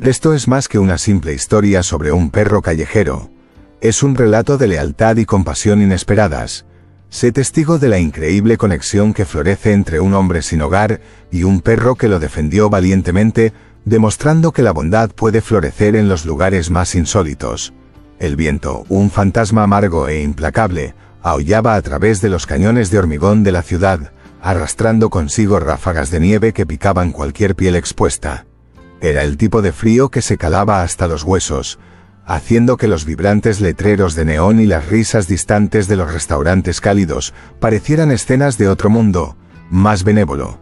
Esto es más que una simple historia sobre un perro callejero. Es un relato de lealtad y compasión inesperadas. Sé testigo de la increíble conexión que florece entre un hombre sin hogar y un perro que lo defendió valientemente, demostrando que la bondad puede florecer en los lugares más insólitos. El viento, un fantasma amargo e implacable, aullaba a través de los cañones de hormigón de la ciudad, arrastrando consigo ráfagas de nieve que picaban cualquier piel expuesta. Era el tipo de frío que se calaba hasta los huesos, haciendo que los vibrantes letreros de neón y las risas distantes de los restaurantes cálidos parecieran escenas de otro mundo, más benévolo.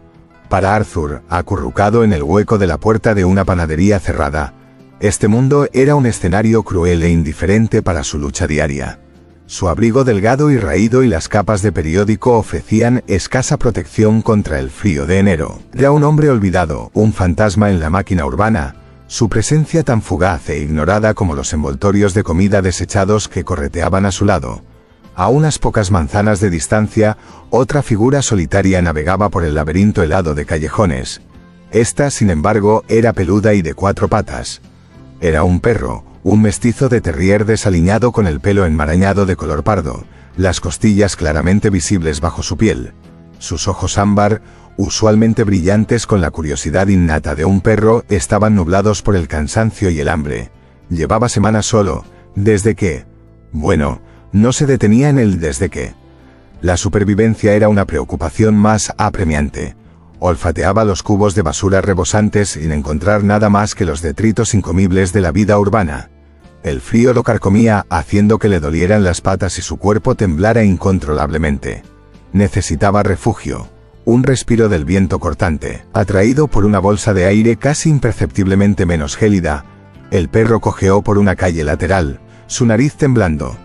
Para Arthur, acurrucado en el hueco de la puerta de una panadería cerrada, este mundo era un escenario cruel e indiferente para su lucha diaria. Su abrigo delgado y raído y las capas de periódico ofrecían escasa protección contra el frío de enero. Era un hombre olvidado, un fantasma en la máquina urbana, su presencia tan fugaz e ignorada como los envoltorios de comida desechados que correteaban a su lado. A unas pocas manzanas de distancia, otra figura solitaria navegaba por el laberinto helado de callejones. Esta, sin embargo, era peluda y de 4 patas. Era un perro, un mestizo de terrier desaliñado con el pelo enmarañado de color pardo, las costillas claramente visibles bajo su piel. Sus ojos ámbar, usualmente brillantes con la curiosidad innata de un perro, estaban nublados por el cansancio y el hambre. Llevaba semanas solo, desde que... Bueno, no se detenía en el desde que. La supervivencia era una preocupación más apremiante. Olfateaba los cubos de basura rebosantes sin encontrar nada más que los detritos incomibles de la vida urbana. El frío lo carcomía, haciendo que le dolieran las patas y su cuerpo temblara incontrolablemente. Necesitaba refugio, un respiro del viento cortante. Atraído por una bolsa de aire casi imperceptiblemente menos gélida, el perro cojeó por una calle lateral, su nariz temblando.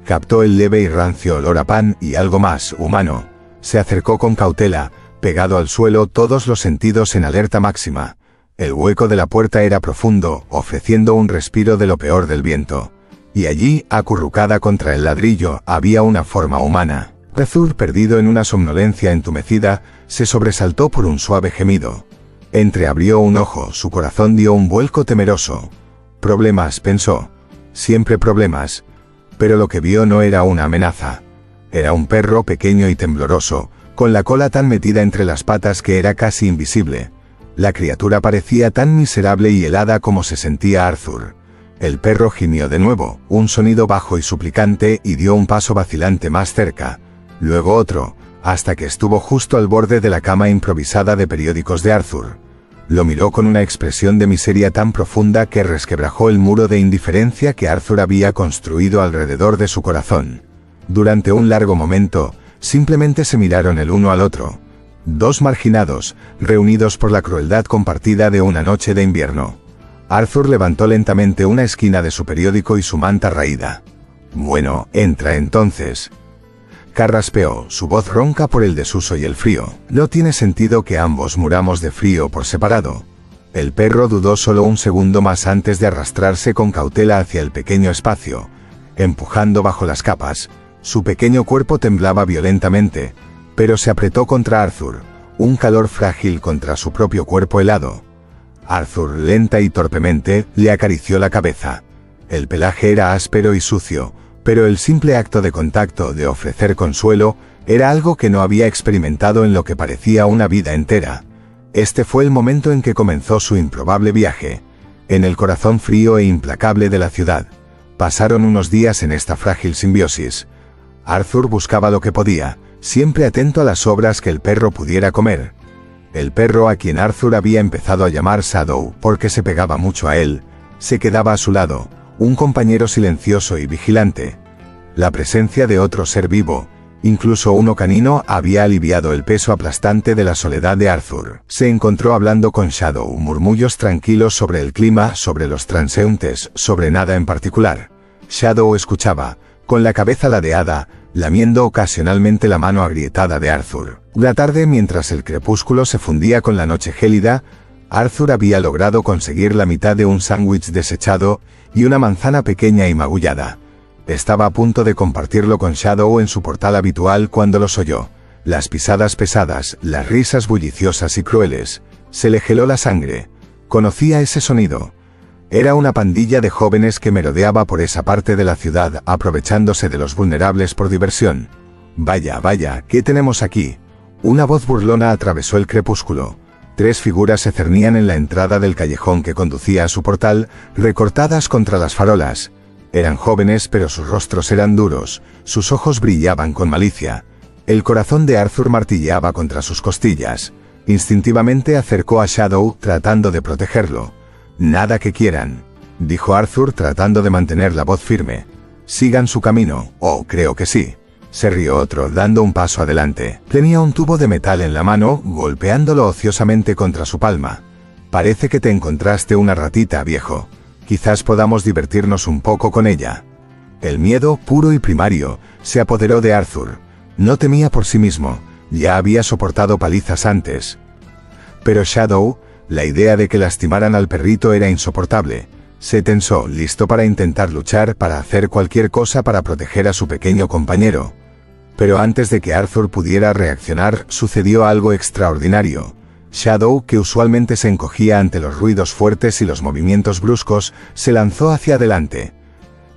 Captó el leve y rancio olor a pan y algo más humano. Se acercó con cautela, pegado al suelo, todos los sentidos en alerta máxima. El hueco de la puerta era profundo, ofreciendo un respiro de lo peor del viento. Y allí, acurrucada contra el ladrillo, había una forma humana. Arthur, perdido en una somnolencia entumecida, se sobresaltó por un suave gemido. Entreabrió un ojo, su corazón dio un vuelco temeroso. Problemas, pensó. Siempre problemas. Pero lo que vio no era una amenaza. Era un perro pequeño y tembloroso, con la cola tan metida entre las patas que era casi invisible. La criatura parecía tan miserable y helada como se sentía Arthur. El perro gimió de nuevo, un sonido bajo y suplicante, y dio un paso vacilante más cerca. Luego otro, hasta que estuvo justo al borde de la cama improvisada de periódicos de Arthur. Lo miró con una expresión de miseria tan profunda que resquebrajó el muro de indiferencia que Arthur había construido alrededor de su corazón. Durante un largo momento, simplemente se miraron el uno al otro. Dos marginados, reunidos por la crueldad compartida de una noche de invierno. Arthur levantó lentamente una esquina de su periódico y su manta raída. «Bueno, entra entonces». Carraspeó, su voz ronca por el desuso y el frío. No tiene sentido que ambos muramos de frío por separado. El perro dudó solo un segundo más antes de arrastrarse con cautela hacia el pequeño espacio, empujando bajo las capas. Su pequeño cuerpo temblaba violentamente, pero se apretó contra Arthur, un calor frágil contra su propio cuerpo helado. Arthur, lenta y torpemente, le acarició la cabeza. El pelaje era áspero y sucio, pero el simple acto de contacto, de ofrecer consuelo, era algo que no había experimentado en lo que parecía una vida entera. Este fue el momento en que comenzó su improbable viaje, en el corazón frío e implacable de la ciudad. Pasaron unos días en esta frágil simbiosis. Arthur buscaba lo que podía, siempre atento a las sobras que el perro pudiera comer. El perro, a quien Arthur había empezado a llamar Shadow porque se pegaba mucho a él, se quedaba a su lado, un compañero silencioso y vigilante. La presencia de otro ser vivo, incluso uno canino, había aliviado el peso aplastante de la soledad de Arthur. Se encontró hablando con Shadow, murmullos tranquilos sobre el clima, sobre los transeúntes, sobre nada en particular. Shadow escuchaba, con la cabeza ladeada, lamiendo ocasionalmente la mano agrietada de Arthur. La tarde, mientras el crepúsculo se fundía con la noche gélida, Arthur había logrado conseguir la mitad de un sándwich desechado y una manzana pequeña y magullada. Estaba a punto de compartirlo con Shadow en su portal habitual cuando los oyó. Las pisadas pesadas, las risas bulliciosas y crueles. Se le heló la sangre. Conocía ese sonido. Era una pandilla de jóvenes que merodeaba por esa parte de la ciudad, aprovechándose de los vulnerables por diversión. Vaya, vaya, ¿qué tenemos aquí? Una voz burlona atravesó el crepúsculo. 3 figuras se cernían en la entrada del callejón que conducía a su portal, recortadas contra las farolas. Eran jóvenes, pero sus rostros eran duros, sus ojos brillaban con malicia. El corazón de Arthur martilleaba contra sus costillas. Instintivamente acercó a Shadow, tratando de protegerlo. «Nada que quieran», dijo Arthur tratando de mantener la voz firme. «Sigan su camino». «Oh, creo que sí», se rió otro, dando un paso adelante. Tenía un tubo de metal en la mano, golpeándolo ociosamente contra su palma. «Parece que te encontraste una ratita, viejo. Quizás podamos divertirnos un poco con ella». El miedo, puro y primario, se apoderó de Arthur. No temía por sí mismo, ya había soportado palizas antes. Pero Shadow, la idea de que lastimaran al perrito era insoportable. Se tensó, listo para intentar luchar, para hacer cualquier cosa para proteger a su pequeño compañero. Pero antes de que Arthur pudiera reaccionar, sucedió algo extraordinario. Shadow, que usualmente se encogía ante los ruidos fuertes y los movimientos bruscos, se lanzó hacia adelante.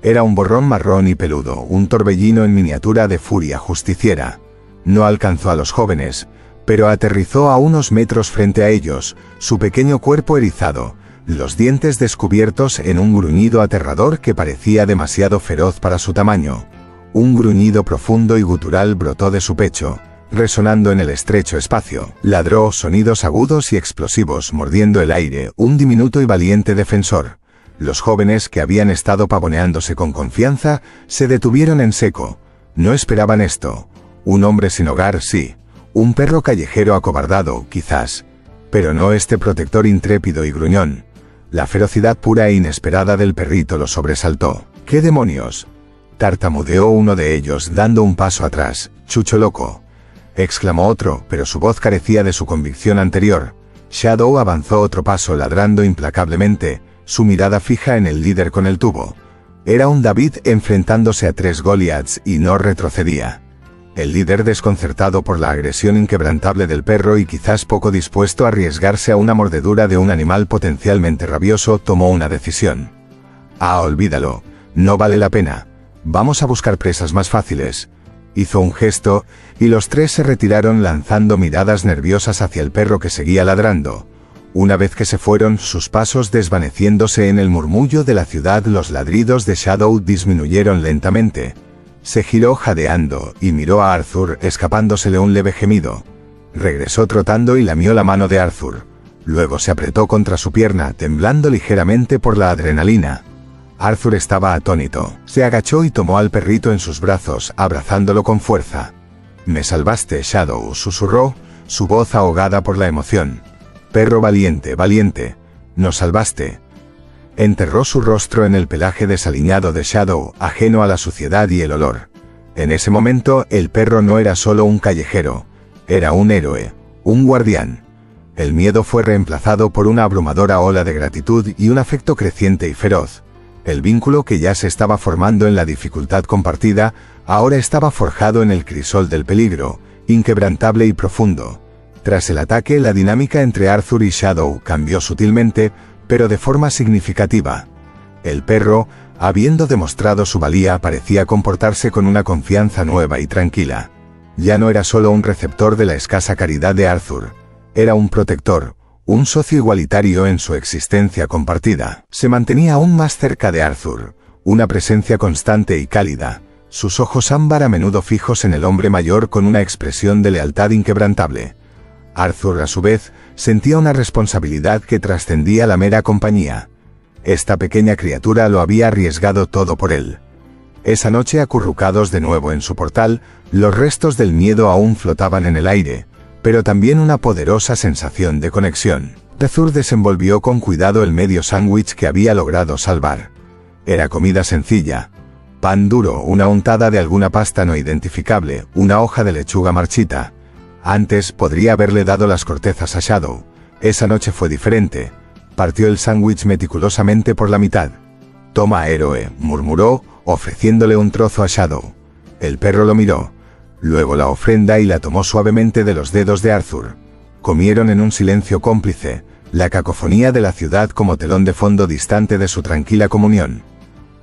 Era un borrón marrón y peludo, un torbellino en miniatura de furia justiciera. No alcanzó a los jóvenes, pero aterrizó a unos metros frente a ellos, su pequeño cuerpo erizado, los dientes descubiertos en un gruñido aterrador que parecía demasiado feroz para su tamaño. Un gruñido profundo y gutural brotó de su pecho, resonando en el estrecho espacio. Ladró sonidos agudos y explosivos, mordiendo el aire, un diminuto y valiente defensor. Los jóvenes, que habían estado pavoneándose con confianza, se detuvieron en seco. No esperaban esto. Un hombre sin hogar, sí. Un perro callejero acobardado, quizás. Pero no este protector intrépido y gruñón. La ferocidad pura e inesperada del perrito lo sobresaltó. «¿Qué demonios?», tartamudeó uno de ellos, dando un paso atrás. «Chucho loco», exclamó otro, pero su voz carecía de su convicción anterior. Shadow avanzó otro paso, ladrando implacablemente, su mirada fija en el líder con el tubo. Era un David enfrentándose a 3 Goliaths y no retrocedía. El líder, desconcertado por la agresión inquebrantable del perro y quizás poco dispuesto a arriesgarse a una mordedura de un animal potencialmente rabioso, tomó una decisión. «Ah, olvídalo. No vale la pena. Vamos a buscar presas más fáciles». Hizo un gesto, y los 3 se retiraron lanzando miradas nerviosas hacia el perro que seguía ladrando. Una vez que se fueron, sus pasos desvaneciéndose en el murmullo de la ciudad, los ladridos de Shadow disminuyeron lentamente. Se giró jadeando y miró a Arthur, escapándosele un leve gemido. Regresó trotando y lamió la mano de Arthur. Luego se apretó contra su pierna, temblando ligeramente por la adrenalina. Arthur estaba atónito. Se agachó y tomó al perrito en sus brazos, abrazándolo con fuerza. «Me salvaste, Shadow», susurró, su voz ahogada por la emoción. «Perro valiente, valiente. Nos salvaste». Enterró su rostro en el pelaje desaliñado de Shadow, ajeno a la suciedad y el olor. En ese momento, el perro no era solo un callejero. Era un héroe, un guardián. El miedo fue reemplazado por una abrumadora ola de gratitud y un afecto creciente y feroz. El vínculo que ya se estaba formando en la dificultad compartida, ahora estaba forjado en el crisol del peligro, inquebrantable y profundo. Tras el ataque, la dinámica entre Arthur y Shadow cambió sutilmente, pero de forma significativa. El perro, habiendo demostrado su valía, parecía comportarse con una confianza nueva y tranquila. Ya no era solo un receptor de la escasa caridad de Arthur. Era un protector, un socio igualitario en su existencia compartida. Se mantenía aún más cerca de Arthur, una presencia constante y cálida, sus ojos ámbar a menudo fijos en el hombre mayor con una expresión de lealtad inquebrantable. Arthur, a su vez, sentía una responsabilidad que trascendía la mera compañía. Esta pequeña criatura lo había arriesgado todo por él. Esa noche, acurrucados de nuevo en su portal, los restos del miedo aún flotaban en el aire, pero también una poderosa sensación de conexión. Arthur desenvolvió con cuidado el medio sándwich que había logrado salvar. Era comida sencilla. Pan duro, una untada de alguna pasta no identificable, una hoja de lechuga marchita. Antes podría haberle dado las cortezas a Shadow. Esa noche fue diferente. Partió el sándwich meticulosamente por la mitad. «Toma, héroe», murmuró, ofreciéndole un trozo a Shadow. El perro lo miró. Luego la ofrenda y la tomó suavemente de los dedos de Arthur. Comieron en un silencio cómplice, la cacofonía de la ciudad como telón de fondo distante de su tranquila comunión.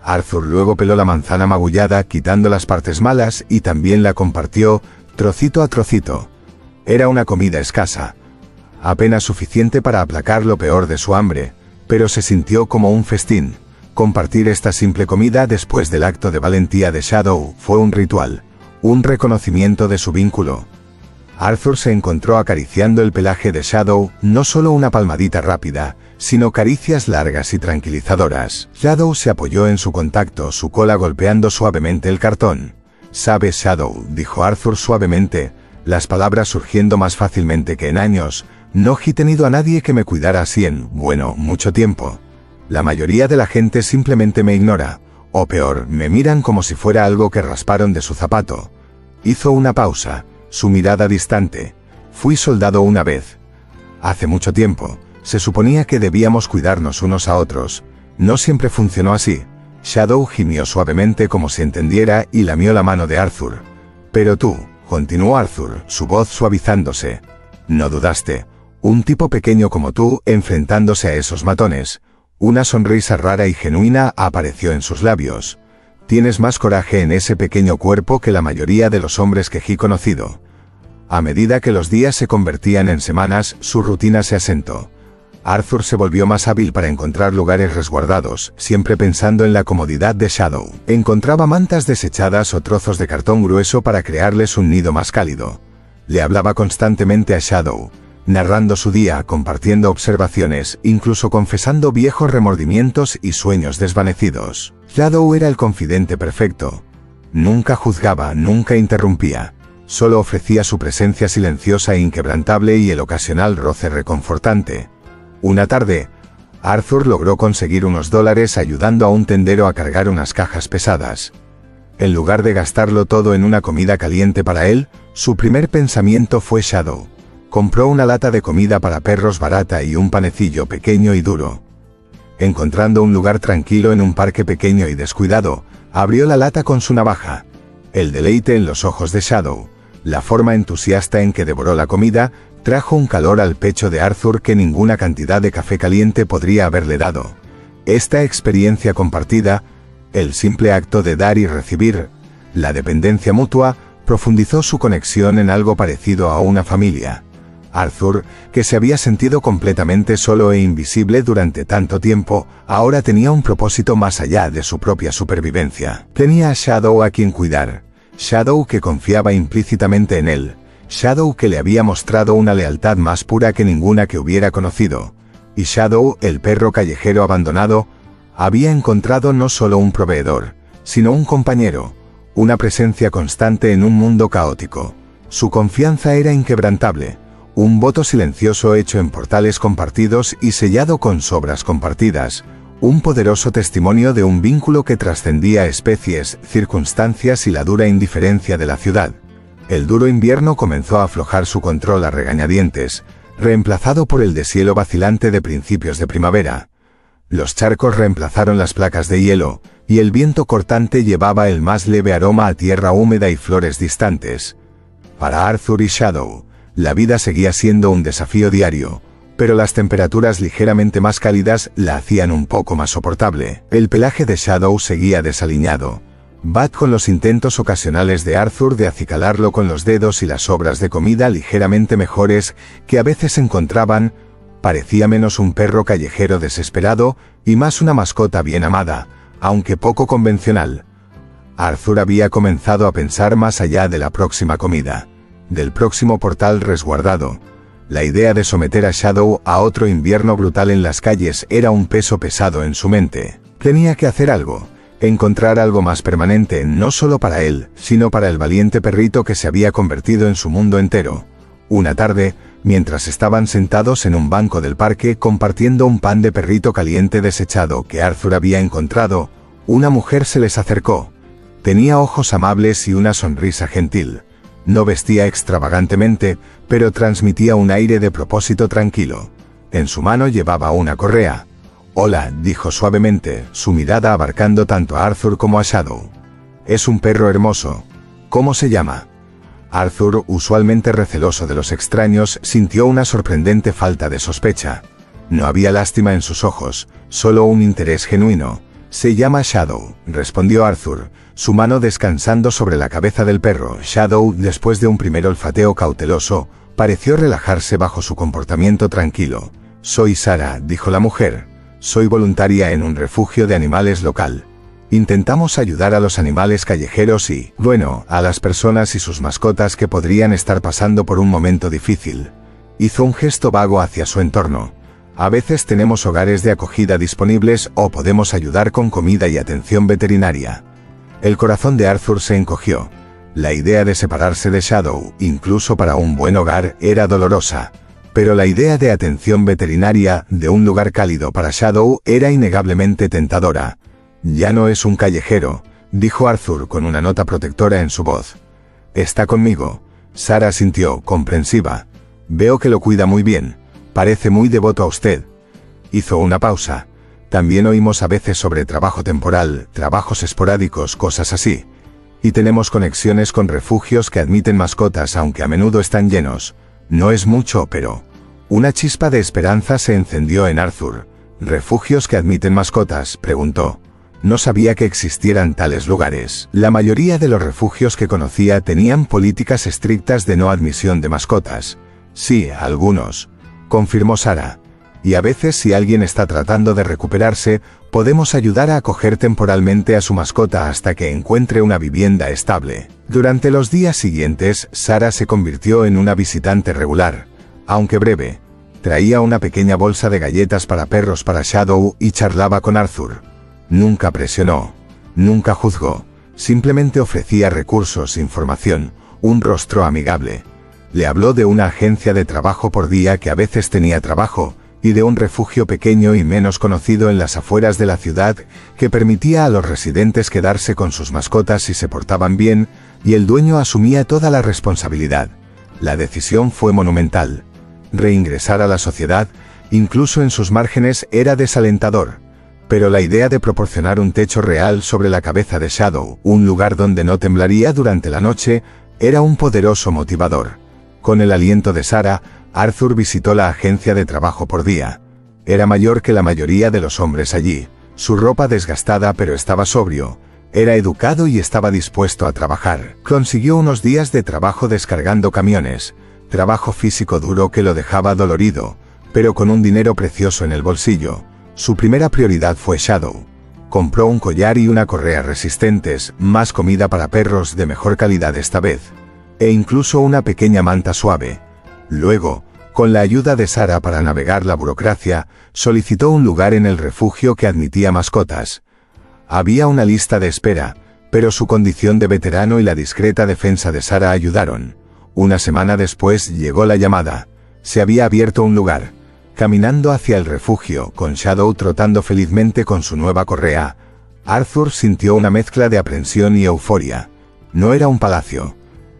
Arthur luego peló la manzana magullada, quitando las partes malas, y también la compartió, trocito a trocito. Era una comida escasa, apenas suficiente para aplacar lo peor de su hambre, pero se sintió como un festín. Compartir esta simple comida después del acto de valentía de Shadow fue un ritual, un reconocimiento de su vínculo. Arthur se encontró acariciando el pelaje de Shadow, no solo una palmadita rápida, sino caricias largas y tranquilizadoras. Shadow se apoyó en su contacto, su cola golpeando suavemente el cartón. «¿Sabes, Shadow?», dijo Arthur suavemente, las palabras surgiendo más fácilmente que en años, «no he tenido a nadie que me cuidara así en, bueno, mucho tiempo. La mayoría de la gente simplemente me ignora, o peor, me miran como si fuera algo que rasparon de su zapato». Hizo una pausa, su mirada distante. «Fui soldado una vez. Hace mucho tiempo. Se suponía que debíamos cuidarnos unos a otros. No siempre funcionó así». Shadow gimió suavemente como si entendiera y lamió la mano de Arthur. «Pero tú», continuó Arthur, su voz suavizándose, «no dudaste. Un tipo pequeño como tú enfrentándose a esos matones». Una sonrisa rara y genuina apareció en sus labios. «Tienes más coraje en ese pequeño cuerpo que la mayoría de los hombres que he conocido». A medida que los días se convertían en semanas, su rutina se asentó. Arthur se volvió más hábil para encontrar lugares resguardados, siempre pensando en la comodidad de Shadow. Encontraba mantas desechadas o trozos de cartón grueso para crearles un nido más cálido. Le hablaba constantemente a Shadow, narrando su día, compartiendo observaciones, incluso confesando viejos remordimientos y sueños desvanecidos. Shadow era el confidente perfecto. Nunca juzgaba, nunca interrumpía. Solo ofrecía su presencia silenciosa e inquebrantable y el ocasional roce reconfortante. Una tarde, Arthur logró conseguir unos $, ayudando a un tendero a cargar unas cajas pesadas. En lugar de gastarlo todo en una comida caliente para él, su primer pensamiento fue Shadow. Compró una lata de comida para perros barata y un panecillo pequeño y duro. Encontrando un lugar tranquilo en un parque pequeño y descuidado, abrió la lata con su navaja. El deleite en los ojos de Shadow, la forma entusiasta en que devoró la comida, trajo un calor al pecho de Arthur que ninguna cantidad de café caliente podría haberle dado. Esta experiencia compartida, el simple acto de dar y recibir, la dependencia mutua, profundizó su conexión en algo parecido a una familia. Arthur, que se había sentido completamente solo e invisible durante tanto tiempo, ahora tenía un propósito más allá de su propia supervivencia. Tenía a Shadow a quien cuidar. Shadow que confiaba implícitamente en él. Shadow que le había mostrado una lealtad más pura que ninguna que hubiera conocido. Y Shadow, el perro callejero abandonado, había encontrado no solo un proveedor, sino un compañero, una presencia constante en un mundo caótico. Su confianza era inquebrantable. Un voto silencioso hecho en portales compartidos y sellado con sobras compartidas, un poderoso testimonio de un vínculo que trascendía especies, circunstancias y la dura indiferencia de la ciudad. El duro invierno comenzó a aflojar su control a regañadientes, reemplazado por el deshielo vacilante de principios de primavera. Los charcos reemplazaron las placas de hielo, y el viento cortante llevaba el más leve aroma a tierra húmeda y flores distantes. Para Arthur y Shadow, la vida seguía siendo un desafío diario, pero las temperaturas ligeramente más cálidas la hacían un poco más soportable. El pelaje de Shadow seguía desaliñado. Bat, con los intentos ocasionales de Arthur de acicalarlo con los dedos y las sobras de comida ligeramente mejores que a veces encontraban, parecía menos un perro callejero desesperado y más una mascota bien amada, aunque poco convencional. Arthur había comenzado a pensar más allá de la próxima comida, del próximo portal resguardado. La idea de someter a Shadow a otro invierno brutal en las calles era un peso pesado en su mente. Tenía que hacer algo, encontrar algo más permanente, no solo para él, sino para el valiente perrito que se había convertido en su mundo entero. Una tarde, mientras estaban sentados en un banco del parque compartiendo un pan de perrito caliente desechado que Arthur había encontrado, una mujer se les acercó. Tenía ojos amables y una sonrisa gentil. No vestía extravagantemente, pero transmitía un aire de propósito tranquilo. En su mano llevaba una correa. «Hola», dijo suavemente, su mirada abarcando tanto a Arthur como a Shadow. «Es un perro hermoso. ¿Cómo se llama?» Arthur, usualmente receloso de los extraños, sintió una sorprendente falta de sospecha. No había lástima en sus ojos, solo un interés genuino. Se llama Shadow, respondió Arthur, su mano descansando sobre la cabeza del perro. Shadow, después de un primer olfateo cauteloso, pareció relajarse bajo su comportamiento tranquilo. Soy Sarah, dijo la mujer. Soy voluntaria en un refugio de animales local. Intentamos ayudar a los animales callejeros y, bueno, a las personas y sus mascotas que podrían estar pasando por un momento difícil. Hizo un gesto vago hacia su entorno. A veces tenemos hogares de acogida disponibles o podemos ayudar con comida y atención veterinaria. El corazón de Arthur se encogió. La idea de separarse de Shadow, incluso para un buen hogar, era dolorosa. Pero la idea de atención veterinaria, de un lugar cálido para Shadow, era innegablemente tentadora. Ya no es un callejero, dijo Arthur con una nota protectora en su voz. Está conmigo. Sarah sintió, comprensiva. Veo que lo cuida muy bien. Parece muy devoto a usted. Hizo una pausa. También oímos a veces sobre trabajo temporal, trabajos esporádicos, cosas así. Y tenemos conexiones con refugios que admiten mascotas aunque a menudo están llenos. No es mucho, pero... Una chispa de esperanza se encendió en Arthur. ¿Refugios que admiten mascotas?, preguntó. No sabía que existieran tales lugares. La mayoría de los refugios que conocía tenían políticas estrictas de no admisión de mascotas. Sí, algunos, confirmó Sarah. Y a veces, si alguien está tratando de recuperarse, podemos ayudar a acoger temporalmente a su mascota hasta que encuentre una vivienda estable. Durante los días siguientes, Sarah se convirtió en una visitante regular, aunque breve. Traía una pequeña bolsa de galletas para perros para Shadow y charlaba con Arthur. Nunca presionó, nunca juzgó, simplemente ofrecía recursos, información, un rostro amigable. Le habló de una agencia de trabajo por día que a veces tenía trabajo, y de un refugio pequeño y menos conocido en las afueras de la ciudad que permitía a los residentes quedarse con sus mascotas si se portaban bien, y el dueño asumía toda la responsabilidad. La decisión fue monumental. Reingresar a la sociedad, incluso en sus márgenes, era desalentador. Pero la idea de proporcionar un techo real sobre la cabeza de Shadow, un lugar donde no temblaría durante la noche, era un poderoso motivador. Con el aliento de Sarah, Arthur visitó la agencia de trabajo por día. Era mayor que la mayoría de los hombres allí, su ropa desgastada pero estaba sobrio, era educado y estaba dispuesto a trabajar. Consiguió unos días de trabajo descargando camiones, trabajo físico duro que lo dejaba dolorido, pero con un dinero precioso en el bolsillo. Su primera prioridad fue Shadow. Compró un collar y una correa resistentes, más comida para perros de mejor calidad esta vez, e incluso una pequeña manta suave. Luego, con la ayuda de Sarah para navegar la burocracia, solicitó un lugar en el refugio que admitía mascotas. Había una lista de espera, pero su condición de veterano y la discreta defensa de Sarah ayudaron. Una semana después llegó la llamada. Se había abierto un lugar. Caminando hacia el refugio, con Shadow trotando felizmente con su nueva correa, Arthur sintió una mezcla de aprensión y euforia. No era un palacio.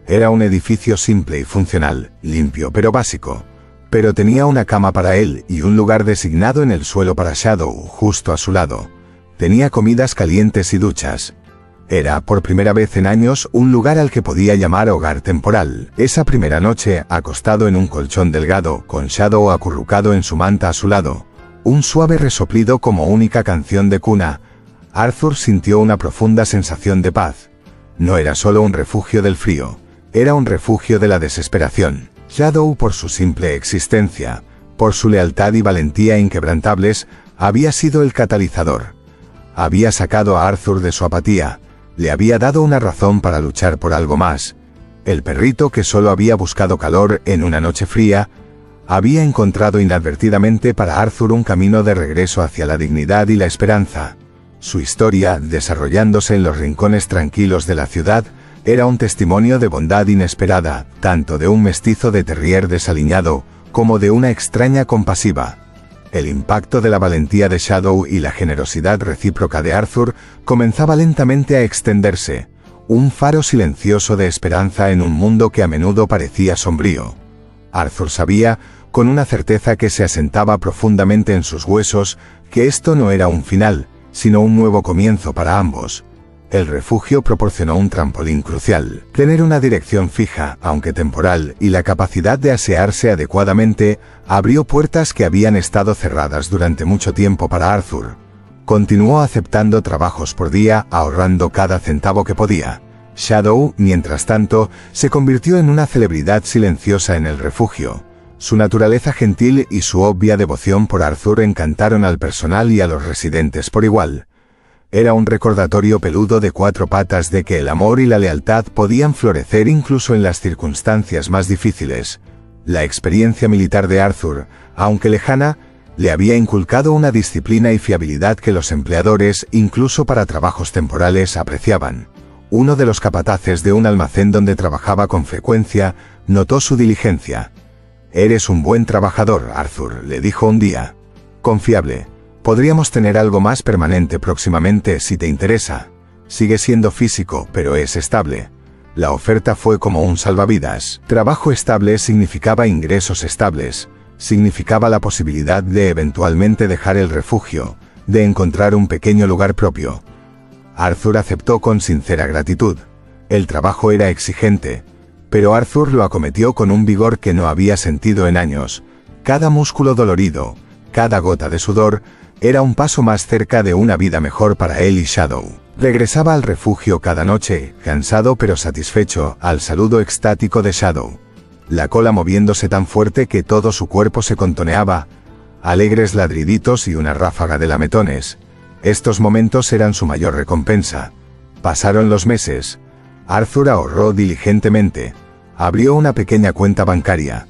Era un edificio simple y funcional, limpio pero básico. Pero tenía una cama para él y un lugar designado en el suelo para Shadow, justo a su lado. Tenía comidas calientes y duchas. Era, por primera vez en años, un lugar al que podía llamar hogar temporal. Esa primera noche, acostado en un colchón delgado, con Shadow acurrucado en su manta a su lado, un suave resoplido como única canción de cuna, Arthur sintió una profunda sensación de paz. No era solo un refugio del frío, era un refugio de la desesperación. Shadow, por su simple existencia, por su lealtad y valentía inquebrantables, había sido el catalizador. Había sacado a Arthur de su apatía, le había dado una razón para luchar por algo más. El perrito que solo había buscado calor en una noche fría, había encontrado inadvertidamente para Arthur un camino de regreso hacia la dignidad y la esperanza. Su historia, desarrollándose en los rincones tranquilos de la ciudad, era un testimonio de bondad inesperada, tanto de un mestizo de terrier desaliñado, como de una extraña compasiva. El impacto de la valentía de Shadow y la generosidad recíproca de Arthur comenzaba lentamente a extenderse, un faro silencioso de esperanza en un mundo que a menudo parecía sombrío. Arthur sabía, con una certeza que se asentaba profundamente en sus huesos, que esto no era un final, sino un nuevo comienzo para ambos. El refugio proporcionó un trampolín crucial. Tener una dirección fija, aunque temporal, y la capacidad de asearse adecuadamente, abrió puertas que habían estado cerradas durante mucho tiempo para Arthur. Continuó aceptando trabajos por día, ahorrando cada centavo que podía. Shadow, mientras tanto, se convirtió en una celebridad silenciosa en el refugio. Su naturaleza gentil y su obvia devoción por Arthur encantaron al personal y a los residentes por igual. Era un recordatorio peludo de 4 patas de que el amor y la lealtad podían florecer incluso en las circunstancias más difíciles. La experiencia militar de Arthur, aunque lejana, le había inculcado una disciplina y fiabilidad que los empleadores, incluso para trabajos temporales, apreciaban. Uno de los capataces de un almacén donde trabajaba con frecuencia, notó su diligencia. «Eres un buen trabajador, Arthur», le dijo un día. «Confiable. Podríamos tener algo más permanente próximamente si te interesa. Sigue siendo físico, pero es estable». La oferta fue como un salvavidas. Trabajo estable significaba ingresos estables, significaba la posibilidad de eventualmente dejar el refugio, de encontrar un pequeño lugar propio. Arthur aceptó con sincera gratitud. El trabajo era exigente, pero Arthur lo acometió con un vigor que no había sentido en años. Cada músculo dolorido, cada gota de sudor, era un paso más cerca de una vida mejor para él y Shadow. Regresaba al refugio cada noche, cansado pero satisfecho, al saludo extático de Shadow. La cola moviéndose tan fuerte que todo su cuerpo se contoneaba. Alegres ladriditos y una ráfaga de lametones. Estos momentos eran su mayor recompensa. Pasaron los meses. Arthur ahorró diligentemente. Abrió una pequeña cuenta bancaria.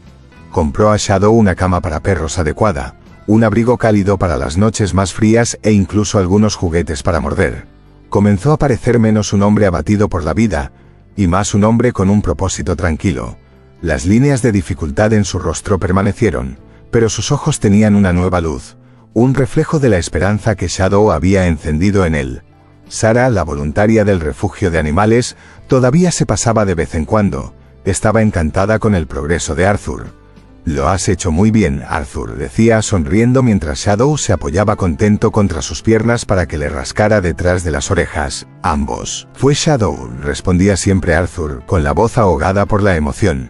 Compró a Shadow una cama para perros adecuada, un abrigo cálido para las noches más frías e incluso algunos juguetes para morder. Comenzó a parecer menos un hombre abatido por la vida, y más un hombre con un propósito tranquilo. Las líneas de dificultad en su rostro permanecieron, pero sus ojos tenían una nueva luz, un reflejo de la esperanza que Shadow había encendido en él. Sarah, la voluntaria del refugio de animales, todavía se pasaba de vez en cuando. Estaba encantada con el progreso de Arthur. «Lo has hecho muy bien, Arthur», decía sonriendo mientras Shadow se apoyaba contento contra sus piernas para que le rascara detrás de las orejas. «Ambos». «Fue Shadow», respondía siempre Arthur, con la voz ahogada por la emoción.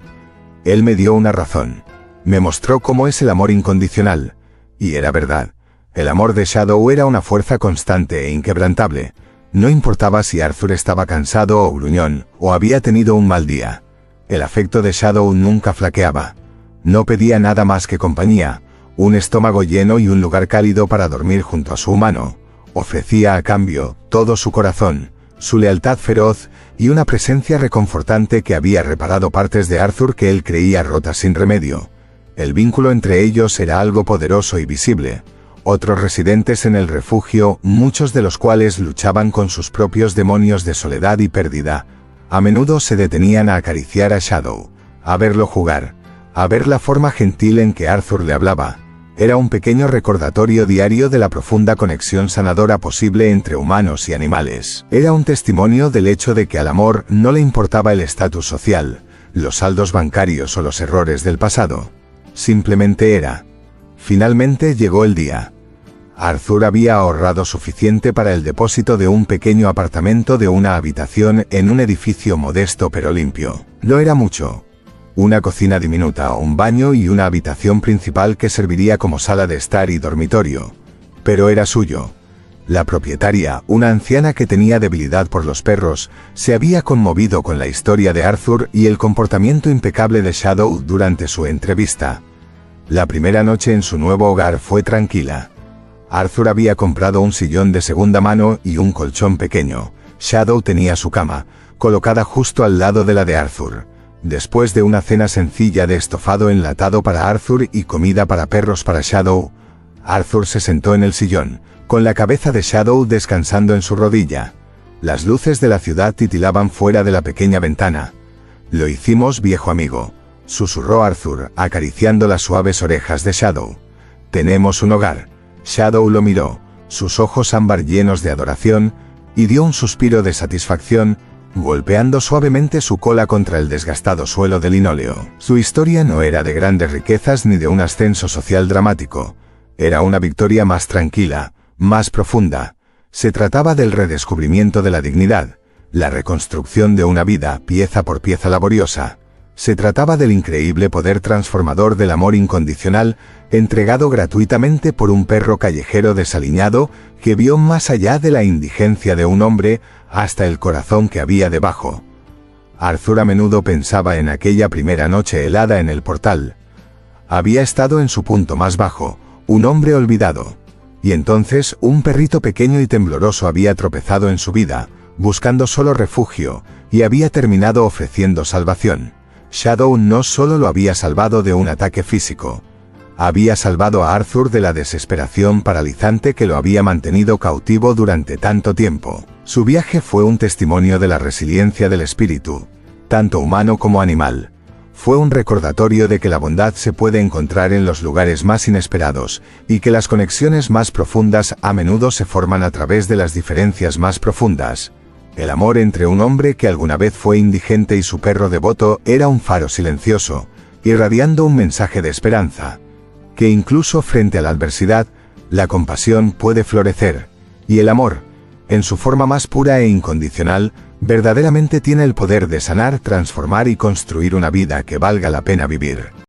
«Él me dio una razón. Me mostró cómo es el amor incondicional». Y era verdad. El amor de Shadow era una fuerza constante e inquebrantable. No importaba si Arthur estaba cansado o gruñón, o había tenido un mal día. El afecto de Shadow nunca flaqueaba. No pedía nada más que compañía, un estómago lleno y un lugar cálido para dormir junto a su humano. Ofrecía a cambio todo su corazón, su lealtad feroz y una presencia reconfortante que había reparado partes de Arthur que él creía rotas sin remedio. El vínculo entre ellos era algo poderoso y visible. Otros residentes en el refugio, muchos de los cuales luchaban con sus propios demonios de soledad y pérdida, a menudo se detenían a acariciar a Shadow, a verlo jugar, a ver la forma gentil en que Arthur le hablaba. Era un pequeño recordatorio diario de la profunda conexión sanadora posible entre humanos y animales. Era un testimonio del hecho de que al amor no le importaba el estatus social, los saldos bancarios o los errores del pasado. Simplemente era. Finalmente llegó el día. Arthur había ahorrado suficiente para el depósito de un pequeño apartamento de una habitación en un edificio modesto pero limpio. No era mucho. Una cocina diminuta, un baño y una habitación principal que serviría como sala de estar y dormitorio. Pero era suyo. La propietaria, una anciana que tenía debilidad por los perros, se había conmovido con la historia de Arthur y el comportamiento impecable de Shadow durante su entrevista. La primera noche en su nuevo hogar fue tranquila. Arthur había comprado un sillón de segunda mano y un colchón pequeño. Shadow tenía su cama, colocada justo al lado de la de Arthur. Después de una cena sencilla de estofado enlatado para Arthur y comida para perros para Shadow, Arthur se sentó en el sillón, con la cabeza de Shadow descansando en su rodilla. Las luces de la ciudad titilaban fuera de la pequeña ventana. «Lo hicimos, viejo amigo», susurró Arthur, acariciando las suaves orejas de Shadow. «Tenemos un hogar». Shadow lo miró, sus ojos ámbar llenos de adoración, y dio un suspiro de satisfacción, golpeando suavemente su cola contra el desgastado suelo de linóleo. Su historia no era de grandes riquezas ni de un ascenso social dramático. Era una victoria más tranquila, más profunda. Se trataba del redescubrimiento de la dignidad, la reconstrucción de una vida pieza por pieza laboriosa. Se trataba del increíble poder transformador del amor incondicional, entregado gratuitamente por un perro callejero desaliñado que vio más allá de la indigencia de un hombre hasta el corazón que había debajo. Arthur a menudo pensaba en aquella primera noche helada en el portal. Había estado en su punto más bajo, un hombre olvidado. Y entonces un perrito pequeño y tembloroso había tropezado en su vida, buscando solo refugio, y había terminado ofreciendo salvación. Shadow no solo lo había salvado de un ataque físico, había salvado a Arthur de la desesperación paralizante que lo había mantenido cautivo durante tanto tiempo. Su viaje fue un testimonio de la resiliencia del espíritu, tanto humano como animal. Fue un recordatorio de que la bondad se puede encontrar en los lugares más inesperados, y que las conexiones más profundas a menudo se forman a través de las diferencias más profundas. El amor entre un hombre que alguna vez fue indigente y su perro devoto era un faro silencioso, irradiando un mensaje de esperanza. Que incluso frente a la adversidad, la compasión puede florecer, y el amor, en su forma más pura e incondicional, verdaderamente tiene el poder de sanar, transformar y construir una vida que valga la pena vivir.